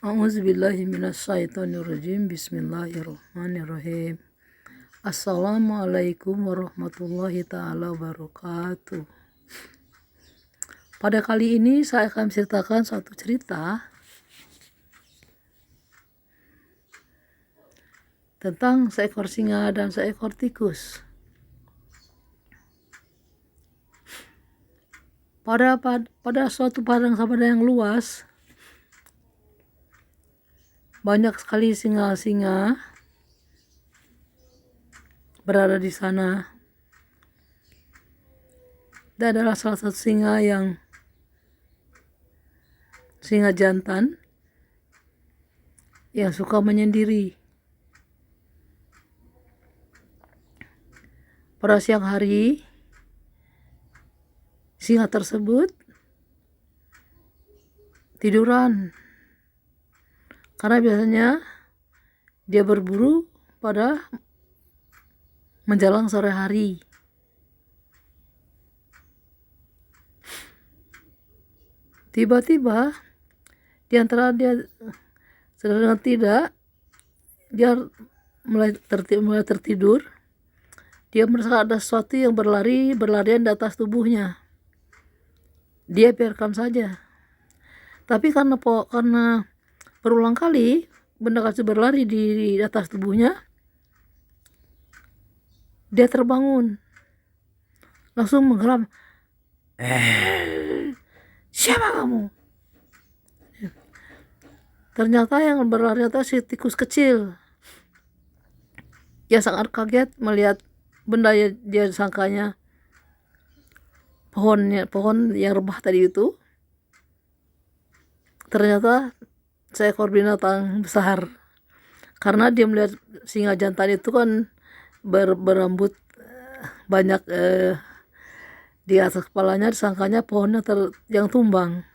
A'udzubillahi minasyaitonirrajim. Bismillahirrahmanirrahim. Assalamualaikum warahmatullahi ta'ala wabarakatuh. Pada kali ini saya akan menceritakan suatu cerita tentang seekor singa dan seekor tikus. Pada suatu padang savana yang luas, banyak sekali singa-singa berada di sana. Dan adalah salah satu singa jantan yang suka menyendiri. Pada siang hari, singa tersebut tiduran karena biasanya dia berburu pada menjelang sore hari. Tiba-tiba di antara dia sedang tidak, dia mulai tertidur. Dia merasa ada sesuatu yang berlarian di atas tubuhnya. Dia biarkan saja. Tapi karena berulang kali benda kasih berlari di atas tubuhnya, dia terbangun, langsung menggeram, siapa kamu? Ternyata yang berlari itu si tikus kecil. Dia sangat kaget melihat benda yang dia sangkanya pohon yang rebah tadi itu. Ternyata seekor binatang besar. Karena dia melihat singa jantan itu kan berambut banyak di atas kepalanya, disangkanya pohonnya yang tumbang.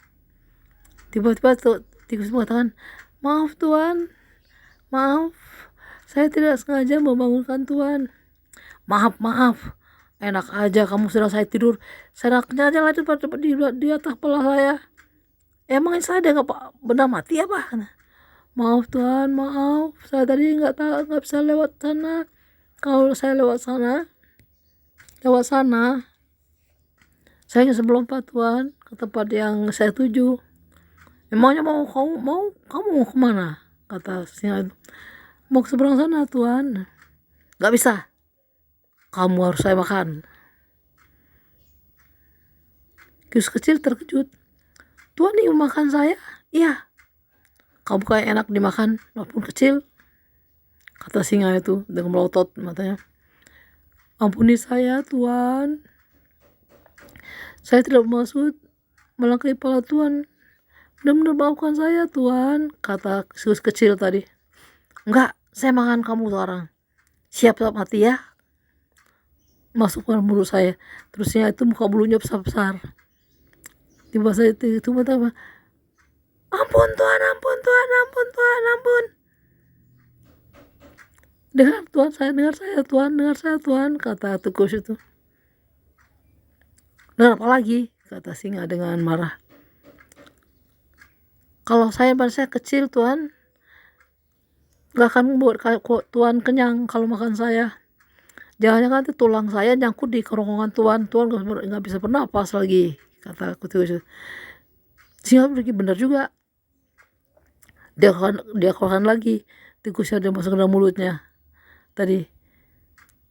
Tiba-tiba tikus mengatakan, maaf Tuan, maaf, saya tidak sengaja membangunkan Tuan. Maaf, enak aja kamu sedang saya tidur, senaknya aja lagi di atas kepala saya. Emang saya ada nggak benda mati apa? Maaf Tuan, maaf, saya tadi nggak bisa lewat sana. Kalau saya lewat sana, saya sebelum Pak Tuan ke tempat yang saya tuju. Emangnya kamu mau kemana? Kata singa itu. Mau ke seberang sana Tuan. Nggak bisa, kamu harus saya makan. Tikus kecil terkejut. Tuan ingin makan saya? Iya. Kamu kayak enak dimakan walaupun kecil, kata singa itu dengan melotot matanya. Ampuni saya Tuan, saya tidak bermaksud melangkahi kepala Tuan. Benar-benar maafkan saya Tuan, kata tikus kecil tadi. Enggak, saya makan kamu sekarang. Siap mati ya. Masukkan mulut saya. Terusnya itu muka bulunya besar-besar. Tiba saya itu mata, ampun Tuan. Dengar saya Tuan, kata tikus itu. Dengar apa lagi? Kata singa dengan marah. Kalau saya kecil Tuan, gak akan buat Tuan kenyang kalau makan saya. Jangan-jangan nanti tulang saya nyangkut di kerongkongan Tuan gak bisa bernapas lagi, kata tikus itu. Singa benar juga. Dia keluarkan lagi tikusnya, dia masuk ke dalam mulutnya tadi.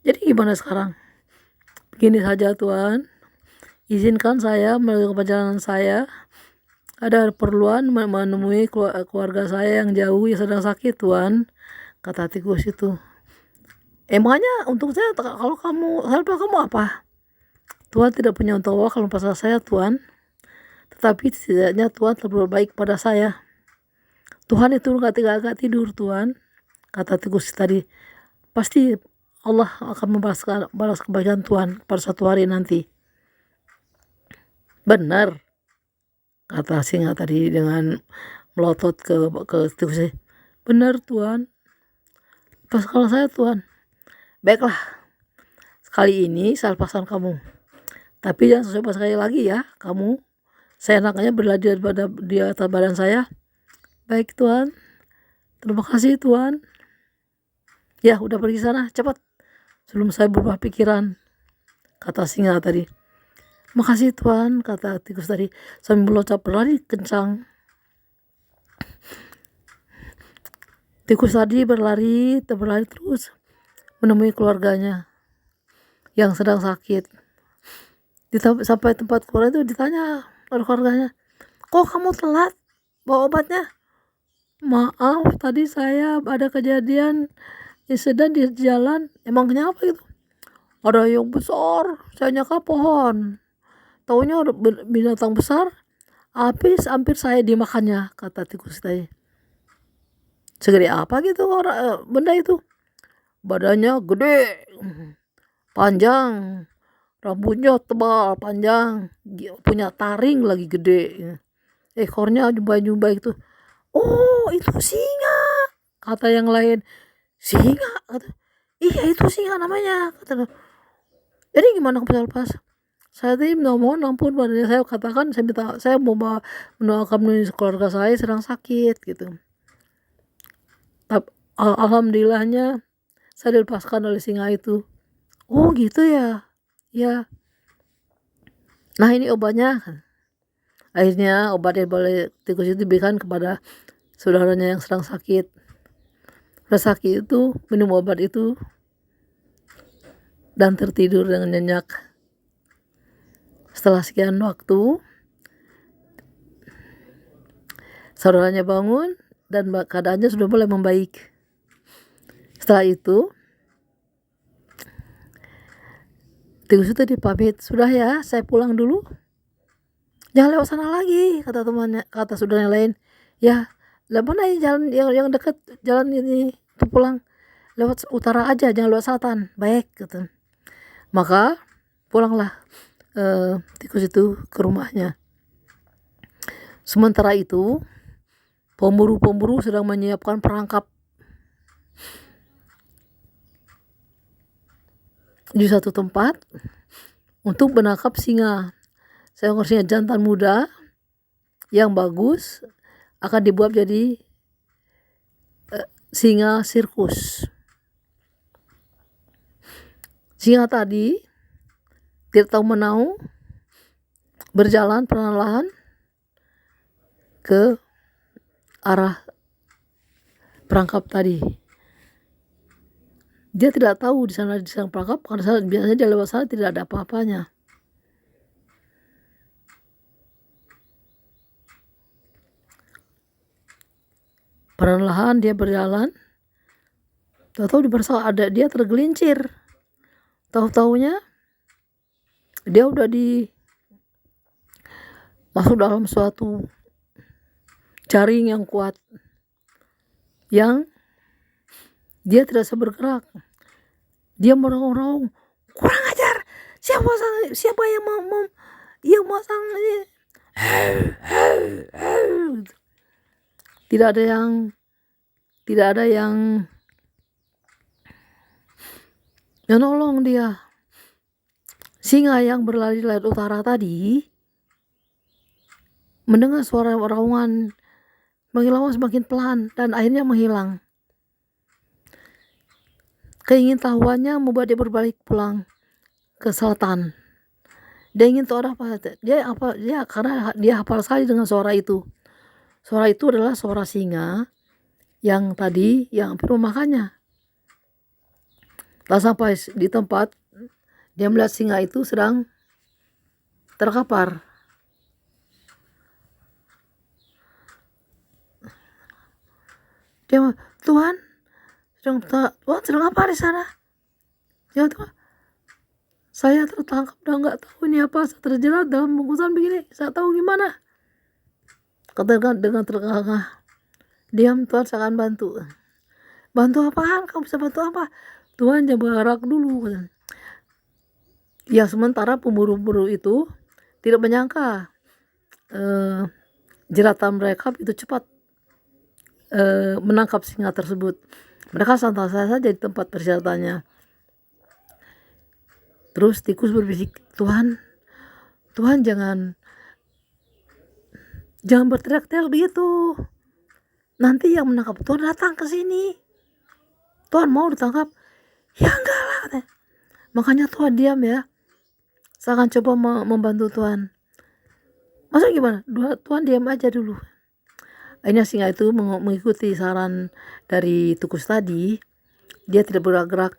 Jadi gimana sekarang? Begini saja Tuan, izinkan saya melanjutkan perjalanan saya. Ada keperluan menemui keluarga saya yang jauh yang sedang sakit Tuan, kata tikus itu. Emangnya untuk saya kalau kamu apa? Tuan tidak punya untuk apa kalau pasal saya Tuan, tetapi setidaknya Tuan telah berbaik pada saya. Tuhan itu gak tidur Tuan, kata tikus tadi. Pasti Allah akan balas kebaikan Tuhan pada suatu hari nanti. Benar, kata singa tadi dengan melotot ke tikus. Benar Tuan, pas kalau saya Tuan. Baiklah, sekali ini saya lepaskan kamu, tapi jangan coba sekali lagi ya kamu. Saya enaknya berlari di atas badan saya. Baik Tuan, terima kasih Tuan. Ya udah pergi sana, cepat. Sebelum saya berubah pikiran, kata singa tadi. Makasih Tuan, kata tikus tadi sambil meloncat berlari kencang. Tikus tadi berlari terus menemui keluarganya yang sedang sakit. Sampai tempat keluarga itu ditanya oleh keluarganya, kok kamu telat bawa obatnya? Maaf, tadi saya ada kejadian insiden di jalan. Emang kenapa itu? Ada yang besar, saya nyangka pohon. Taunya ada binatang besar, hampir saya dimakannya, kata tikus tadi. Segede apa gitu benda itu? Badannya gede, panjang, rambutnya tebal, panjang, punya taring lagi gede. Ekornya jumbai-jumbai itu. Oh, itu singa, kata yang lain. Singa, kata. Iya, itu singa namanya, kata. Jadi gimana pas? Saya tadi mohon ampun padanya, saya katakan saya mau mendoakan keluarga saya sedang sakit gitu. Tapi alhamdulillahnya saya dilepaskan oleh singa itu. Oh gitu ya, ya. Nah ini obatnya. Akhirnya obat yang boleh tikus itu diberikan kepada saudaranya yang sedang sakit. Pada sakit itu minum obat itu dan tertidur dengan nyenyak. Setelah sekian waktu, saudaranya bangun dan keadaannya sudah mulai membaik. Setelah itu, tikus itu dipamit, sudah ya, saya pulang dulu. Jangan lewat sana lagi, kata temannya, kata saudaranya lain. Ya, lewat mana jalan yang dekat, jalan ini untuk pulang. Lewat utara aja, jangan lewat selatan. Baik, kata. Maka pulanglah tikus itu ke rumahnya. Sementara itu, pemburu-pemburu sedang menyiapkan perangkap di satu tempat untuk menangkap singa. Seekor singa jantan muda yang bagus akan dibuat jadi singa sirkus. Singa tadi tidak tahu menau, berjalan perlahan ke arah perangkap tadi. Dia tidak tahu di sana perangkap karena biasanya dia lewat sana tidak ada apa-apanya. Perlahan dia berjalan. Tahu-tahu di bersama ada dia tergelincir. Tahu-taunya dia udah masuk dalam suatu jaring yang kuat, yang dia tidak bisa bergerak. Dia merongrong, kurang ajar, siapa yang masang ini? Tidak ada yang nolong dia. Singa yang berlari dari utara tadi mendengar suara raungan semakin pelan dan akhirnya menghilang. Keingintahuannya membuat dia berbalik pulang ke selatan. Dia ingin tahu apa? Karena dia hafal sekali dengan suara itu. Suara itu adalah suara singa yang tadi yang hampir memakannya. Lalu sampai di tempat, dia melihat singa itu sedang terkapar. Dia, Tuhan sedang apa di sana? Ya Tuhan, saya tertangkap dan nggak tahu ini apa. Saya terjerat dalam bungkusan begini. Saya tahu gimana. Katakan dengan terengah-engah, diam Tuhan, saya akan bantu. Bantu apaan? Kamu bisa bantu apa? Tuhan jangan bergerak dulu. Ya sementara pemburu-pemburu itu tidak menyangka jeratan mereka itu cepat menangkap singa tersebut. Mereka santai saja di tempat perjalatannya. Terus tikus berbisik, Tuhan jangan berteriak-teriak begitu. nanti yang menangkap Tuhan datang ke sini. Tuhan mau ditangkap? Ya enggak lah katanya. Makanya Tuhan diam ya. Saya akan coba membantu Tuhan. Maksudnya gimana? Tuhan diam aja dulu. Akhirnya singa itu mengikuti saran dari tikus tadi. Dia tidak bergerak.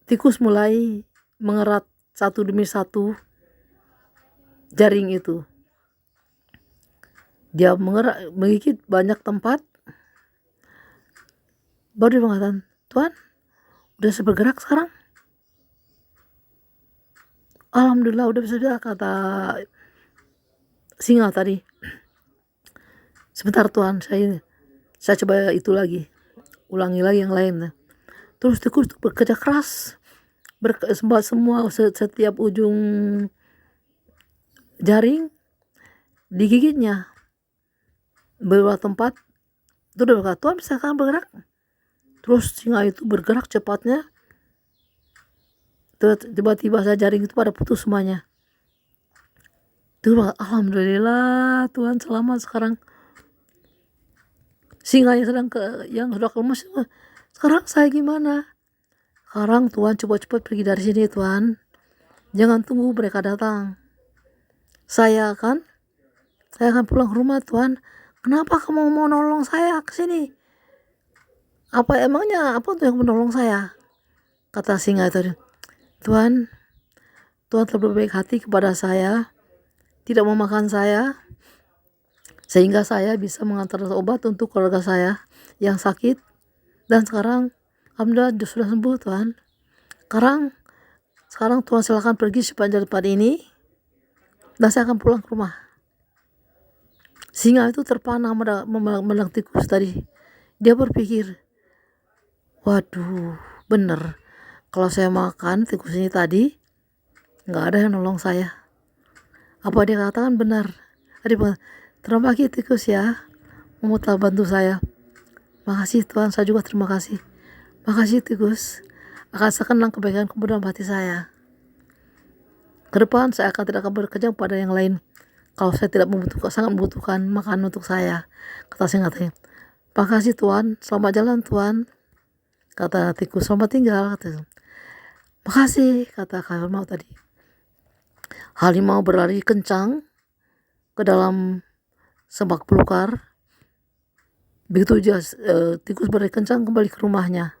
Tikus mulai mengerat satu demi satu jaring itu. Dia menggigit banyak tempat. Baru dia mengatakan, Tuhan, udah bisa bergerak sekarang? Alhamdulillah udah bisa, kata singa tadi. Sebentar Tuhan, saya coba itu lagi, ulangi lagi yang lain. Terus tikus itu bekerja keras, semua setiap ujung jaring digigitnya. Beberapa tempat itu udah berkata, Tuhan bisa kan bergerak? Terus singa itu bergerak cepatnya. Tiba-tiba saja jaring itu pada putus semuanya. Tuh, alhamdulillah Tuhan selamat sekarang. Singa yang sudah lemas, sekarang saya gimana? Sekarang Tuhan coba cepat pergi dari sini Tuhan. Jangan tunggu mereka datang. Saya akan pulang ke rumah Tuhan. Kenapa kamu mau nolong saya ke sini? Apa tuh yang menolong saya? Kata singa itu. Tuhan telah berbaik hati kepada saya, tidak memakan saya, sehingga saya bisa mengantar obat untuk keluarga saya yang sakit. Dan sekarang alhamdulillah sudah sembuh Tuhan. Sekarang Tuhan silakan pergi sepanjang tempat ini, dan saya akan pulang ke rumah. Singa itu terpana memandang tikus tadi. Dia berpikir, waduh, bener. Kalau saya makan tikus ini tadi, nggak ada yang nolong saya. Apa dia katakan benar? Terima kasih tikus ya, mau telah bantu saya. Makasih Tuhan, saya juga terima kasih. Makasih tikus, akan saya kenang kebaikan-Mu dalam hati saya. Ke depan saya tidak akan bekerja pada yang lain. Kalau saya sangat membutuhkan makanan untuk saya. Kata singa tadi. Makasih Tuhan, selamat jalan Tuhan. Kata tikus, selamat tinggal. Makasih, kata harimau tadi. Harimau berlari kencang ke dalam semak belukar. Begitu tikus berlari kencang kembali ke rumahnya.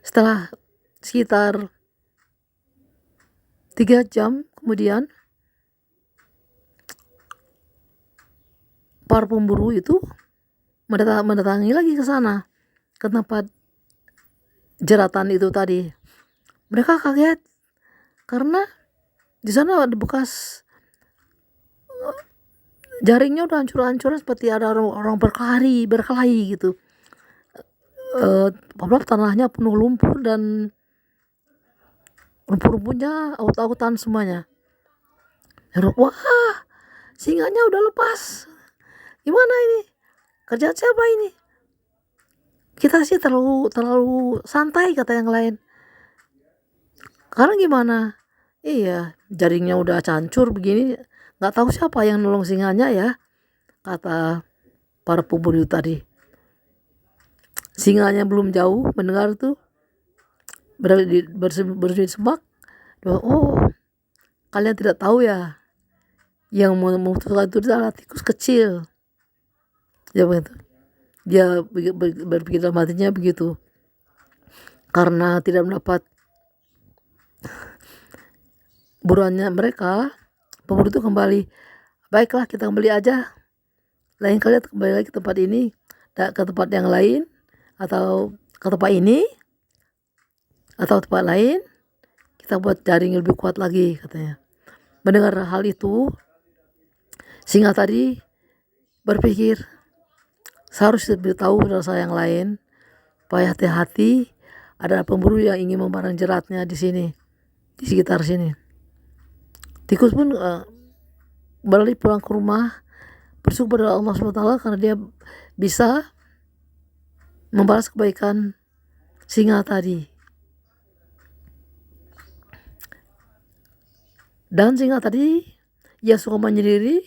Setelah sekitar 3 jam kemudian, para pemburu itu mendatangi lagi ke sana, ke tempat jeratan itu tadi. Mereka kaget karena di sana ada bekas jaringnya udah hancur-hancuran, seperti ada orang berkelahi gitu. Tanahnya penuh lumpur dan rumput-rumputnya aut-autan semuanya. Wah, singanya udah lepas. Gimana ini? Kerjaan siapa ini? Kita sih terlalu santai, kata yang lain. Sekarang gimana? Iya, jaringnya udah hancur begini, nggak tahu siapa yang nolong singanya ya, kata para pemburu tadi. Singanya belum jauh mendengar tuh bersujud semak. Oh, kalian tidak tahu ya, yang memutuskan itu adalah tikus kecil. Dia berpikir dalam hatinya begitu. Karena tidak mendapat buruannya mereka, pemburu itu kembali. Baiklah, kita kembali aja. Lain kali kembali lagi ke tempat ini, ke tempat yang lain, atau ke tempat ini, atau tempat lain, kita buat jaring yang lebih kuat lagi, katanya. Mendengar hal itu, singa tadi berpikir, seharusnya beritahu rasa yang lain, supaya hati-hati, ada pemburu yang ingin membarang jeratnya di sini, di sekitar sini. Tikus pun berlari pulang ke rumah, bersyukur pada Allah SWT karena dia bisa membalas kebaikan singa tadi. Dan singa tadi, ia suka menyendiri,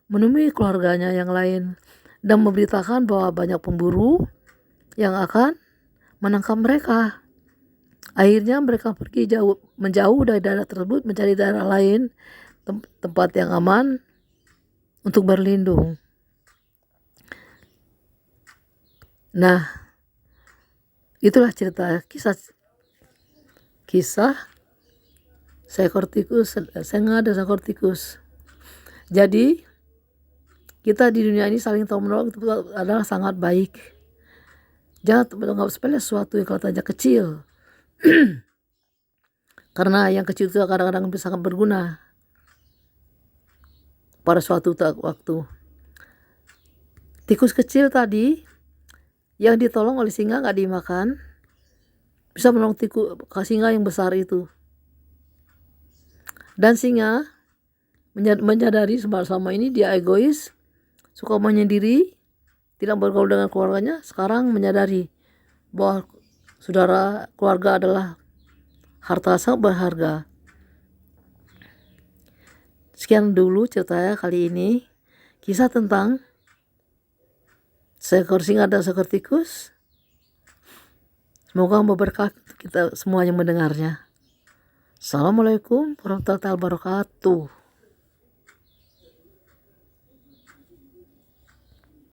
menemui keluarganya yang lain. dan memberitakan bahwa banyak pemburu yang akan menangkap mereka. Akhirnya mereka pergi menjauh dari daerah tersebut, mencari daerah lain, tempat yang aman untuk berlindung. Nah, itulah kisah seekor tikus, singa dan seekor tikus. Jadi kita di dunia ini saling tolong menolong itu adalah sangat baik. Jangan menganggap sepele sesuatu yang kelihatannya kecil. Karena yang kecil itu kadang-kadang bisa sangat berguna pada suatu waktu. Tikus kecil tadi yang ditolong oleh singa nggak dimakan, bisa menolong singa yang besar itu. Dan singa menyadari selama ini dia egois, suka menyendiri, tidak bergaul dengan keluarganya. Sekarang menyadari bahwa keluarga adalah harta sangat berharga. Sekian dulu ceritanya kali ini, kisah tentang seekor singa dan seekor tikus. Semoga memberkati kita semuanya mendengarnya. Assalamualaikum warahmatullahi wabarakatuh.